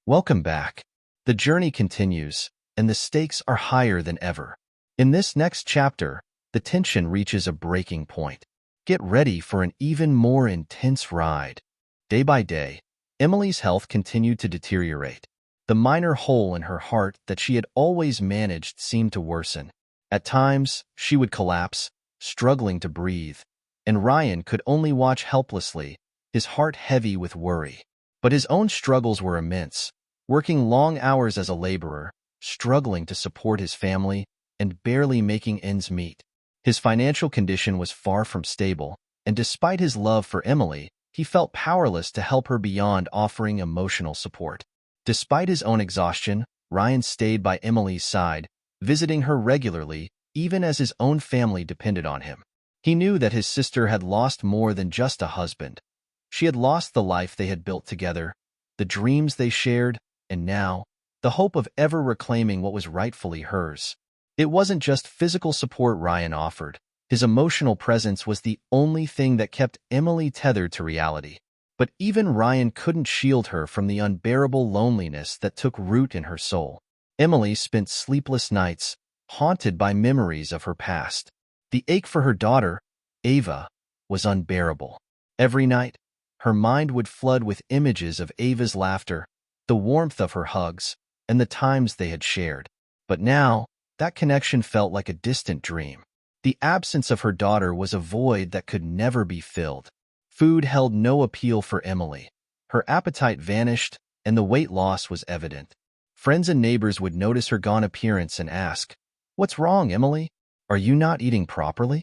Welcome back. The journey continues, and the stakes are higher than ever. In this next chapter, the tension reaches a breaking point. Get ready for an even more intense ride. Day by day, Emily's health continued to deteriorate. The minor hole in her heart that she had always managed seemed to worsen. At times, she would collapse, struggling to breathe, and Ryan could only watch helplessly, his heart heavy with worry. But his own struggles were immense, working long hours as a laborer, struggling to support his family, and barely making ends meet. His financial condition was far from stable, and despite his love for Emily, he felt powerless to help her beyond offering emotional support. Despite his own exhaustion, Ryan stayed by Emily's side, visiting her regularly, even as his own family depended on him. He knew that his sister had lost more than just a husband. She had lost the life they had built together, the dreams they shared, and now, the hope of ever reclaiming what was rightfully hers. It wasn't just physical support Ryan offered. His emotional presence was the only thing that kept Emily tethered to reality. But even Ryan couldn't shield her from the unbearable loneliness that took root in her soul. Emily spent sleepless nights, haunted by memories of her past. The ache for her daughter, Ava, was unbearable. Every night, her mind would flood with images of Ava's laughter, the warmth of her hugs, and the times they had shared. But now, that connection felt like a distant dream. The absence of her daughter was a void that could never be filled. Food held no appeal for Emily. Her appetite vanished, and the weight loss was evident. Friends and neighbors would notice her gone appearance and ask, "What's wrong, Emily? Are you not eating properly?"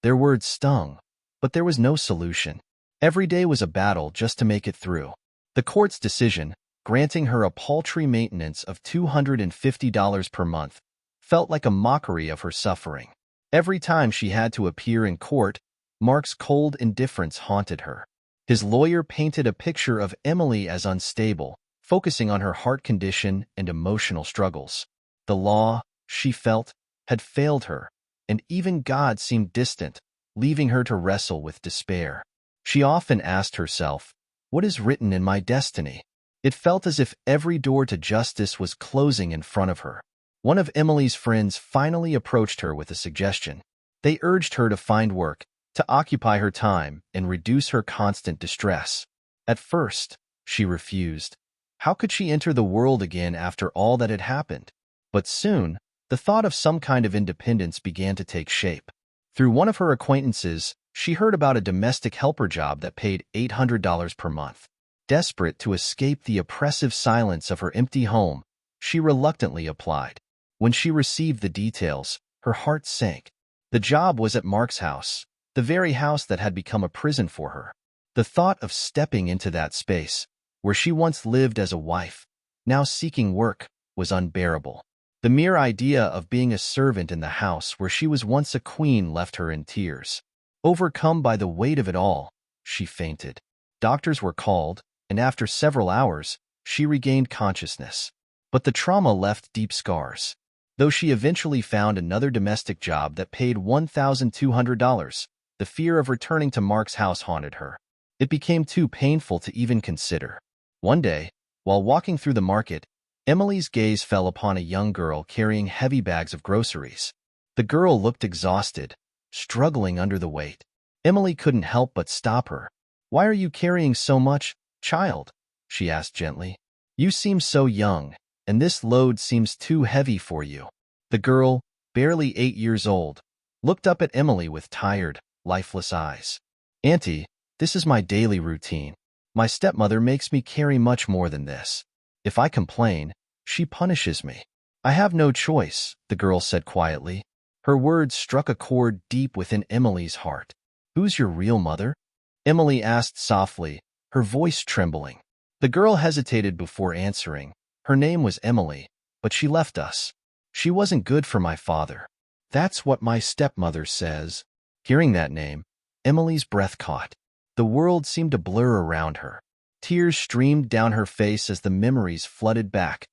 Their words stung, but there was no solution. Every day was a battle just to make it through. The court's decision, granting her a paltry maintenance of $250 per month, felt like a mockery of her suffering. Every time she had to appear in court, Mark's cold indifference haunted her. His lawyer painted a picture of Emily as unstable, focusing on her heart condition and emotional struggles. The law, she felt, had failed her, and even God seemed distant, leaving her to wrestle with despair. She often asked herself, "What is written in my destiny?" It felt as if every door to justice was closing in front of her. One of Emily's friends finally approached her with a suggestion. They urged her to find work, to occupy her time, and reduce her constant distress. At first, she refused. How could she enter the world again after all that had happened? But soon, the thought of some kind of independence began to take shape. Through one of her acquaintances, she heard about a domestic helper job that paid $800 per month. Desperate to escape the oppressive silence of her empty home, she reluctantly applied. When she received the details, her heart sank. The job was at Mark's house, the very house that had become a prison for her. The thought of stepping into that space, where she once lived as a wife, now seeking work, was unbearable. The mere idea of being a servant in the house where she was once a queen left her in tears. Overcome by the weight of it all, she fainted. Doctors were called, and after several hours, she regained consciousness. But the trauma left deep scars. Though she eventually found another domestic job that paid $1,200, the fear of returning to Mark's house haunted her. It became too painful to even consider. One day, while walking through the market, Emily's gaze fell upon a young girl carrying heavy bags of groceries. The girl looked exhausted, struggling under the weight. Emily couldn't help but stop her. "Why are you carrying so much, child?" she asked gently. "You seem so young, and this load seems too heavy for you." The girl, barely 8 years old, looked up at Emily with tired, lifeless eyes. "Auntie, this is my daily routine. My stepmother makes me carry much more than this. If I complain, she punishes me." "I have no choice," the girl said quietly. Her words struck a chord deep within Emily's heart. "Who's your real mother?" Emily asked softly, her voice trembling. The girl hesitated before answering. Her name was Emily, but she left us. She wasn't good for my father. That's what my stepmother says. Hearing that name, Emily's breath caught. The world seemed to blur around her. Tears streamed down her face as the memories flooded back.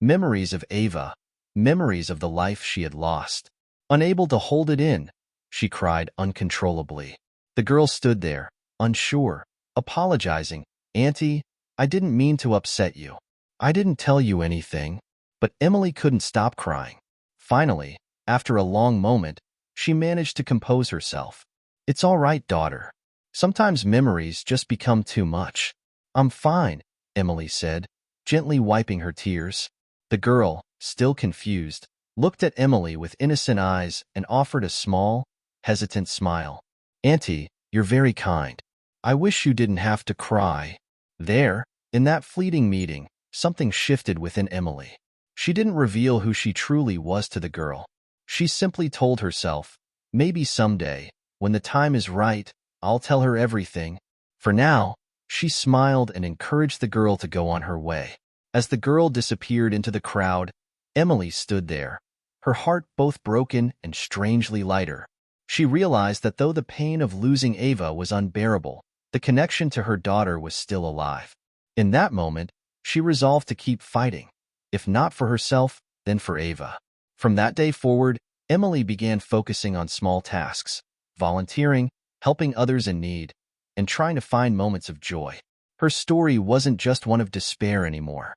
Memories of Ava, memories of the life she had lost. Unable to hold it in, she cried uncontrollably. The girl stood there, unsure, apologizing. "Auntie, I didn't mean to upset you." I didn't tell you anything. But Emily couldn't stop crying. Finally, after a long moment, she managed to compose herself. It's all right, daughter. Sometimes memories just become too much. I'm fine, Emily said, gently wiping her tears. The girl, still confused, looked at Emily with innocent eyes and offered a small, hesitant smile. Auntie, you're very kind. I wish you didn't have to cry. There, in that fleeting meeting, something shifted within Emily. She didn't reveal who she truly was to the girl. She simply told herself, maybe someday, when the time is right, I'll tell her everything. For now, she smiled and encouraged the girl to go on her way. As the girl disappeared into the crowd, Emily stood there, her heart both broken and strangely lighter. She realized that though the pain of losing Ava was unbearable, the connection to her daughter was still alive. In that moment, she resolved to keep fighting. If not for herself, then for Ava. From that day forward, Emily began focusing on small tasks, volunteering, helping others in need, and trying to find moments of joy. Her story wasn't just one of despair anymore.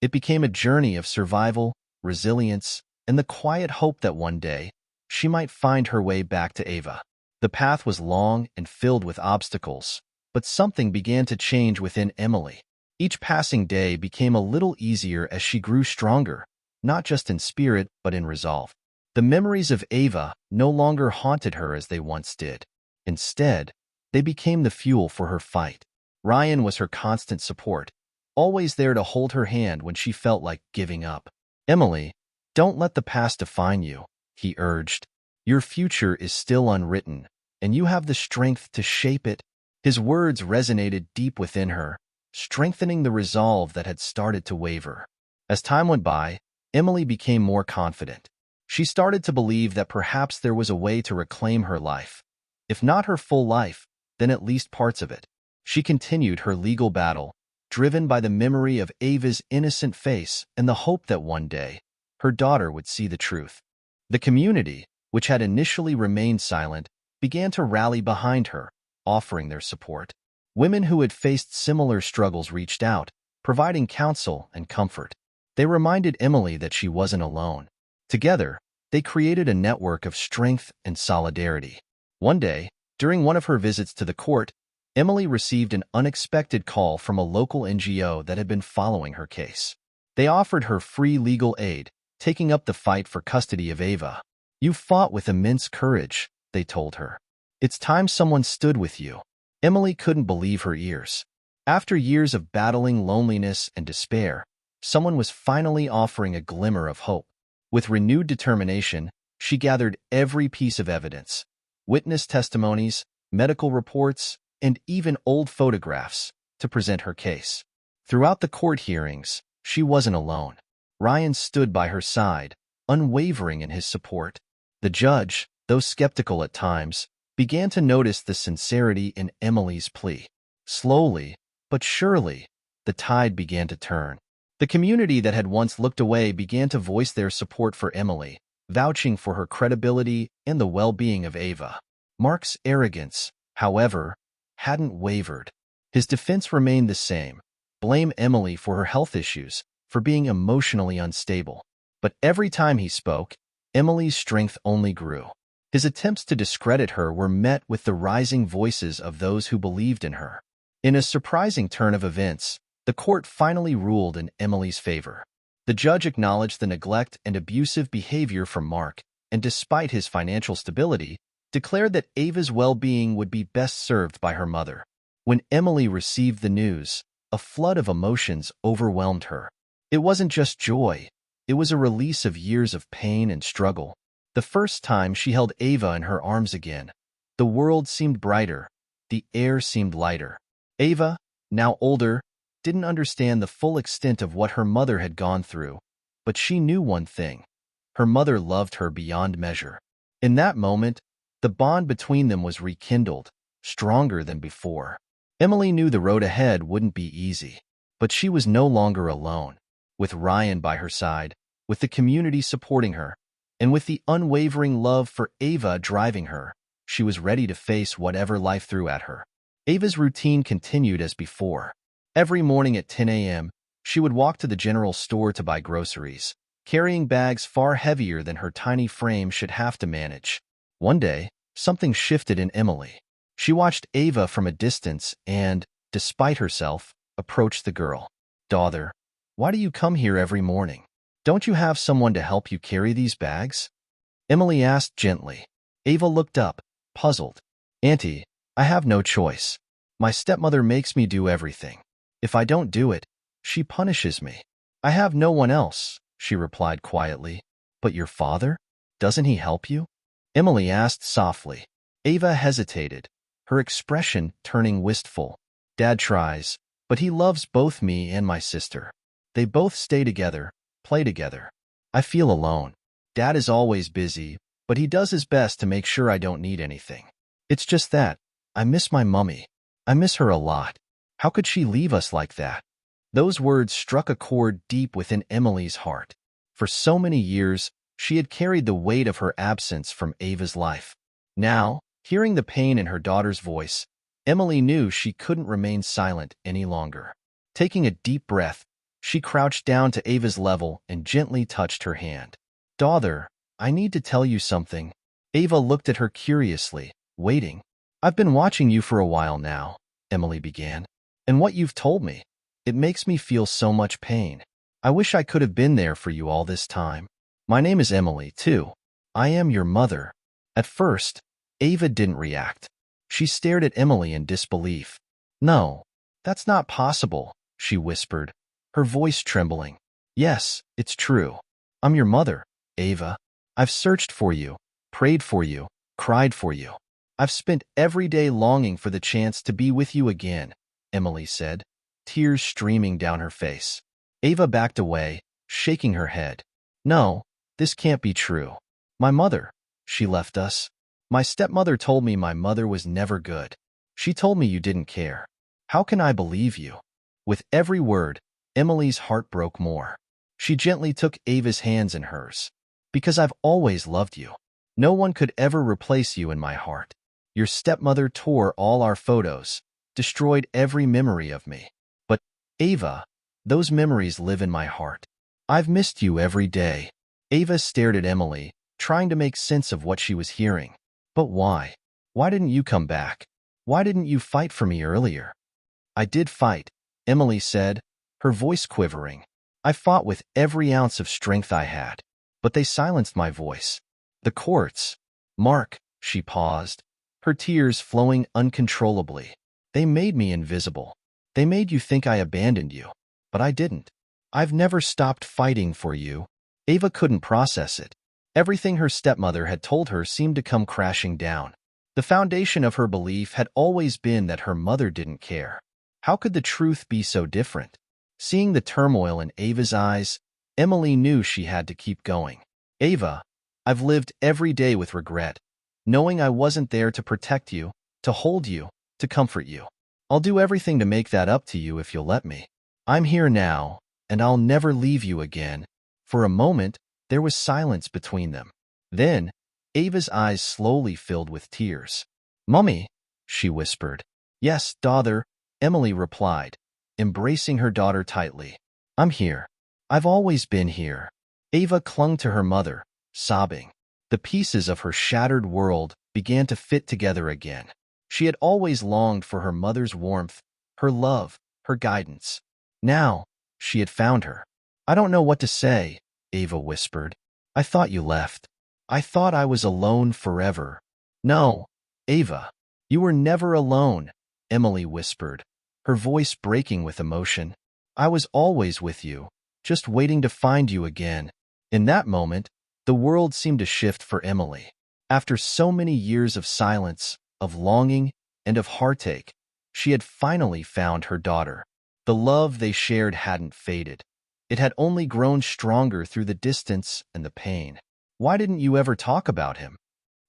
It became a journey of survival, resilience, and the quiet hope that one day, she might find her way back to Ava. The path was long and filled with obstacles, but something began to change within Emily. Each passing day became a little easier as she grew stronger, not just in spirit but in resolve. The memories of Ava no longer haunted her as they once did. Instead, they became the fuel for her fight. Ryan was her constant support, always there to hold her hand when she felt like giving up. Emily, don't let the past define you, he urged. Your future is still unwritten, and you have the strength to shape it. His words resonated deep within her, strengthening the resolve that had started to waver. As time went by, Emily became more confident. She started to believe that perhaps there was a way to reclaim her life. If not her full life, then at least parts of it. She continued her legal battle, driven by the memory of Ava's innocent face and the hope that one day, her daughter would see the truth. The community, which had initially remained silent, began to rally behind her, offering their support. Women who had faced similar struggles reached out, providing counsel and comfort. They reminded Emily that she wasn't alone. Together, they created a network of strength and solidarity. One day, during one of her visits to the court, Emily received an unexpected call from a local NGO that had been following her case. They offered her free legal aid, taking up the fight for custody of Ava. You fought with immense courage, they told her. It's time someone stood with you. Emily couldn't believe her ears. After years of battling loneliness and despair, someone was finally offering a glimmer of hope. With renewed determination, she gathered every piece of evidence, witness testimonies, medical reports, and even old photographs, to present her case. Throughout the court hearings, she wasn't alone. Ryan stood by her side, unwavering in his support. The judge, though skeptical at times, began to notice the sincerity in Emily's plea. Slowly, but surely, the tide began to turn. The community that had once looked away began to voice their support for Emily, vouching for her credibility and the well-being of Ava. Mark's arrogance, however, hadn't wavered. His defense remained the same: blame Emily for her health issues, for being emotionally unstable. But every time he spoke, Emily's strength only grew. His attempts to discredit her were met with the rising voices of those who believed in her. In a surprising turn of events, the court finally ruled in Emily's favor. The judge acknowledged the neglect and abusive behavior from Mark, and despite his financial stability, declared that Ava's well-being would be best served by her mother. When Emily received the news, a flood of emotions overwhelmed her. It wasn't just joy, it was a release of years of pain and struggle. The first time she held Ava in her arms again, the world seemed brighter, the air seemed lighter. Ava, now older, didn't understand the full extent of what her mother had gone through, but she knew one thing: her mother loved her beyond measure. In that moment, the bond between them was rekindled, stronger than before. Emily knew the road ahead wouldn't be easy, but she was no longer alone. With Ryan by her side, with the community supporting her, and with the unwavering love for Ava driving her, she was ready to face whatever life threw at her. Ava's routine continued as before. Every morning at 10 a.m., She would walk to the general store to buy groceries, carrying bags far heavier than her tiny frame should have to manage. One day, something shifted in Emily. She watched Ava from a distance and, despite herself, approached the girl. "Daughter, why do you come here every morning? Don't you have someone to help you carry these bags?" Emily asked gently. Ava looked up, puzzled. "Auntie, I have no choice. My stepmother makes me do everything. If I don't do it, she punishes me. I have no one else," she replied quietly. "But your father? Doesn't he help you?" Emily asked softly. Ava hesitated, her expression turning wistful. "Dad tries, but he loves both me and my sister. They both stay together, play together. I feel alone. Dad is always busy, but he does his best to make sure I don't need anything. It's just that I miss my mummy. I miss her a lot. How could she leave us like that?" Those words struck a chord deep within Emily's heart. For so many years, she had carried the weight of her absence from Ava's life. Now, hearing the pain in her daughter's voice, Emily knew she couldn't remain silent any longer. Taking a deep breath, she crouched down to Ava's level and gently touched her hand. "Daughter, I need to tell you something." Ava looked at her curiously, waiting. "I've been watching you for a while now," Emily began. "And what you've told me, it makes me feel so much pain. I wish I could have been there for you all this time. My name is Emily, too. I am your mother." At first, Ava didn't react. She stared at Emily in disbelief. "No, that's not possible," she whispered, her voice trembling. "Yes, it's true. I'm your mother, Ava. I've searched for you, prayed for you, cried for you. I've spent every day longing for the chance to be with you again," Emily said, tears streaming down her face. Ava backed away, shaking her head. "No, this can't be true. My mother, she left us. My stepmother told me my mother was never good. She told me you didn't care. How can I believe you?" With every word, Emily's heart broke more. She gently took Ava's hands in hers. "Because I've always loved you. No one could ever replace you in my heart. Your stepmother tore all our photos, destroyed every memory of me. But, Ava, those memories live in my heart. I've missed you every day." Ava stared at Emily, trying to make sense of what she was hearing. "But why? Why didn't you come back? Why didn't you fight for me earlier?" "I did fight," Emily said, her voice quivering. "I fought with every ounce of strength I had. But they silenced my voice. The courts. Mark," she paused, her tears flowing uncontrollably. "They made me invisible. They made you think I abandoned you. But I didn't. I've never stopped fighting for you." Ava couldn't process it. Everything her stepmother had told her seemed to come crashing down. The foundation of her belief had always been that her mother didn't care. How could the truth be so different? Seeing the turmoil in Ava's eyes, Emily knew she had to keep going. "Ava, I've lived every day with regret, knowing I wasn't there to protect you, to hold you, to comfort you. I'll do everything to make that up to you if you'll let me. I'm here now, and I'll never leave you again." For a moment, there was silence between them. Then, Ava's eyes slowly filled with tears. "Mummy," she whispered. "Yes, daughter," Emily replied, embracing her daughter tightly. "I'm here. I've always been here." Ava clung to her mother, sobbing. The pieces of her shattered world began to fit together again. She had always longed for her mother's warmth, her love, her guidance. Now, she had found her. "I don't know what to say," Ava whispered. "I thought you left. I thought I was alone forever." "No, Ava, you were never alone," Emily whispered, her voice breaking with emotion. "I was always with you, just waiting to find you again." In that moment, the world seemed to shift for Emily. After so many years of silence, of longing, and of heartache, she had finally found her daughter. The love they shared hadn't faded. It had only grown stronger through the distance and the pain. "Why didn't you ever talk about him?"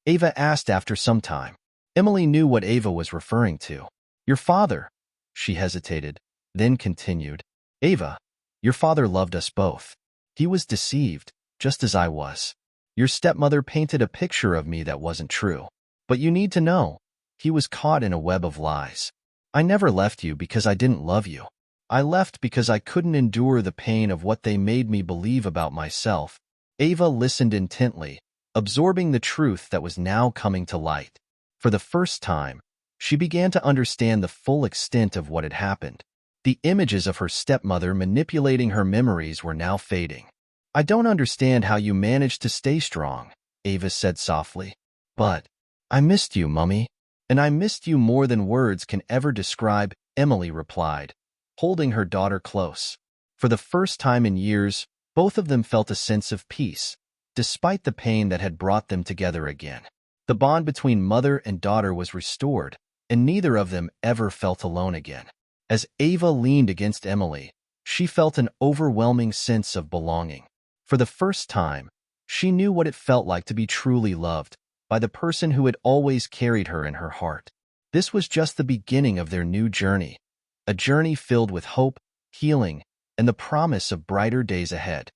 Ava asked after some time. Emily knew what Ava was referring to. "Your father," she hesitated, then continued. "Ava, your father loved us both. He was deceived, just as I was. Your stepmother painted a picture of me that wasn't true. But you need to know, he was caught in a web of lies. I never left you because I didn't love you. I left because I couldn't endure the pain of what they made me believe about myself. Ava listened intently, absorbing the truth that was now coming to light. For the first time, she began to understand the full extent of what had happened. The images of her stepmother manipulating her memories were now fading. I don't understand how you managed to stay strong, Ava said softly. But I missed you, Mummy. And I missed you more than words can ever describe, Emily replied, holding her daughter close. For the first time in years, both of them felt a sense of peace, despite the pain that had brought them together again. The bond between mother and daughter was restored, and neither of them ever felt alone again. As Ava leaned against Emily, she felt an overwhelming sense of belonging. For the first time, she knew what it felt like to be truly loved by the person who had always carried her in her heart. This was just the beginning of their new journey, a journey filled with hope, healing, and the promise of brighter days ahead.